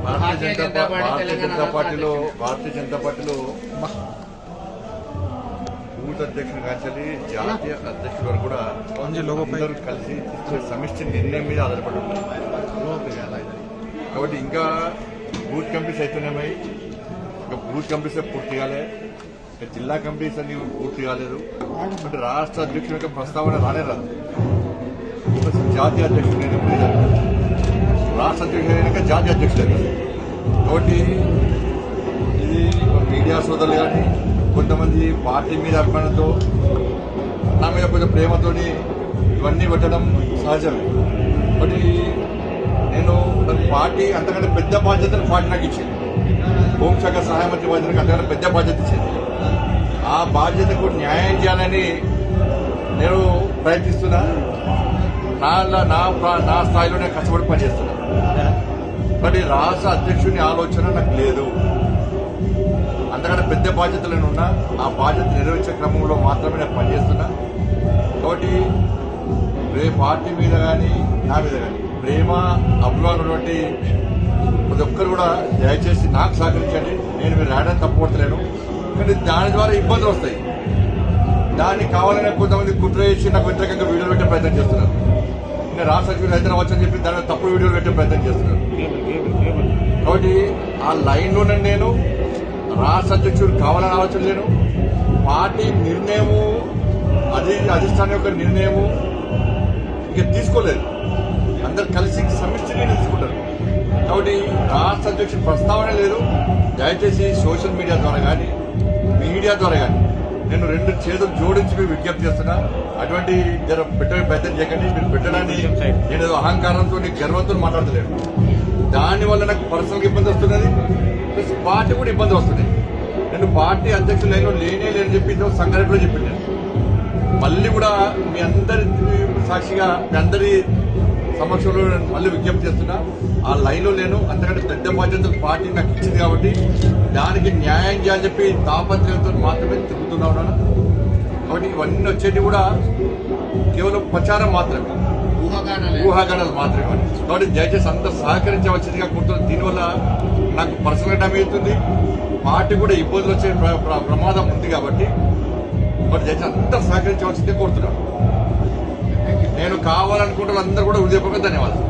భారతీయ జనతా పార్టీలో బూత్ అధ్యక్షుడు కాల్చాలి జాతీయ అధ్యక్షుడు వరకు కూడా అందరూ కలిసి సమిష్టి నిర్ణయం మీద ఆధారపడి ఉంటారు. కాబట్టి ఇంకా బూత్ కమిటీస్ అయితేనేమై ఇంకా బూత్ కమిటీస్ పూర్తి కాలే, ఇంకా జిల్లా కమిటీస్ అన్ని పూర్తి కాలేదు. అంటే రాష్ట్ర అధ్యక్షుడి యొక్క ప్రస్తావన రానే రాదు. జాతీయ అధ్యక్షుడు రాష్ట్ర అధ్యక్షుడు అయినాక జాతీయ అధ్యక్షుడు. కాబట్టి ఇది మీడియా సోదరులు కానీ కొంతమంది పార్టీ మీద అభిమానంతో నా మీద కొంచెం ప్రేమతోని ఇవన్నీ పెట్టడం సహజమే. కాబట్టి నేను పార్టీ అంతకంటే పెద్ద బాధ్యతను పార్టీ నాకు ఇచ్చింది. హోంశాఖ సహాయ మంత్రి బాధ్యతకు అంతకంటే పెద్ద బాధ్యత ఇచ్చింది. ఆ బాధ్యతకు న్యాయం చేయాలని నేను ప్రయత్నిస్తున్నా. నా స్థాయిలో నేను కష్టపడి పనిచేస్తున్నా. కానీ రాష్ట్ర అధ్యక్షుని ఆలోచన నాకు లేదు. అంతకంటే పెద్ద బాధ్యతలు ఉన్నా ఆ బాధ్యత నెరవేర్చే క్రమంలో మాత్రమే నేను పనిచేస్తున్నా. కాబట్టి పార్టీ మీద కానీ నా మీద కానీ ప్రేమ అభిమానం ఉన్నటువంటి ప్రతి ఒక్కరు కూడా దయచేసి నాకు సహకరించండి. నేను మీరు రాయడం తప్పుపడతలేను, కానీ దాని ద్వారా ఇబ్బందులు వస్తాయి. దాన్ని కావాలనే కొంతమంది కుట్ర చేసి నాకు వ్యతిరేకంగా వీడియోలు పెట్టే ప్రయత్నం చేస్తున్నారు. నేను రాష్ట్ర అధ్యక్షుడు హైదరాబాద్ వచ్చని చెప్పి దాని తప్పుడు వీడియోలు పెట్టే ప్రయత్నం చేస్తున్నారు. కాబట్టి ఆ లైన్లోనే నేను రాష్ట్ర అధ్యక్షుడు కావాలని ఆలోచన లేను. పార్టీ నిర్ణయము అధిష్టానం యొక్క నిర్ణయము ఇంకా తీసుకోలేదు. అందరు కలిసి సమిష్టిగా తీసుకుంటారు. కాబట్టి రాష్ట్ర అధ్యక్షుడు ప్రస్తావన లేదు. దయచేసి సోషల్ మీడియా ద్వారా కానీ మీడియా ద్వారా కానీ నేను రెండు చేతులు జోడించి మీరు విజ్ఞప్తి చేస్తున్నా. అటువంటి పెట్టడానికి ప్రయత్నం చేయకండి. మీరు పెట్టడానికి నేను ఏదో అహంకారంతో గర్వంతో మాట్లాడతలేను. దానివల్ల నాకు పర్సనల్గా ఇబ్బంది వస్తున్నది, ప్లస్ పార్టీ కూడా ఇబ్బంది వస్తుంది. నేను పార్టీ అధ్యక్షులు లైన్లో లేని చెప్పి సంగారెడ్డిలో చెప్పింది. మళ్ళీ కూడా మీ అందరి సాక్షిగా మీ అందరి సమక్షంలో నేను మళ్ళీ విజ్ఞప్తి చేస్తున్నా. ఆ లైన్లో లేను. అంతకంటే పెద్ద బాధ్యతలు పార్టీ నాకు ఇచ్చింది కాబట్టి దానికి న్యాయం చేయాలని చెప్పి తాపత్రయంతో మాత్రమే తిరుగుతున్నా ఉన్నాను. కాబట్టి ఇవన్నీ వచ్చేటి కూడా కేవలం ప్రచారం మాత్రమే, ఊహాగానాలు మాత్రమే. కాబట్టి దయచేసి అందరూ సహకరించవలసిందిగా కోరుతున్నాను. దీనివల్ల నాకు పర్సనల్ డ్యామేజ్ అవుతుంది, పార్టీ కూడా ఇబ్బందులు వచ్చే ప్రమాదం ఉంది. కాబట్టి మరి దయచేసి అందరూ సహకరించవలసిందే కోరుతున్నాను. నేను కావాలనుకుంటున్న అందరూ కూడా హృదయపూర్వక ధన్యవాదాలు.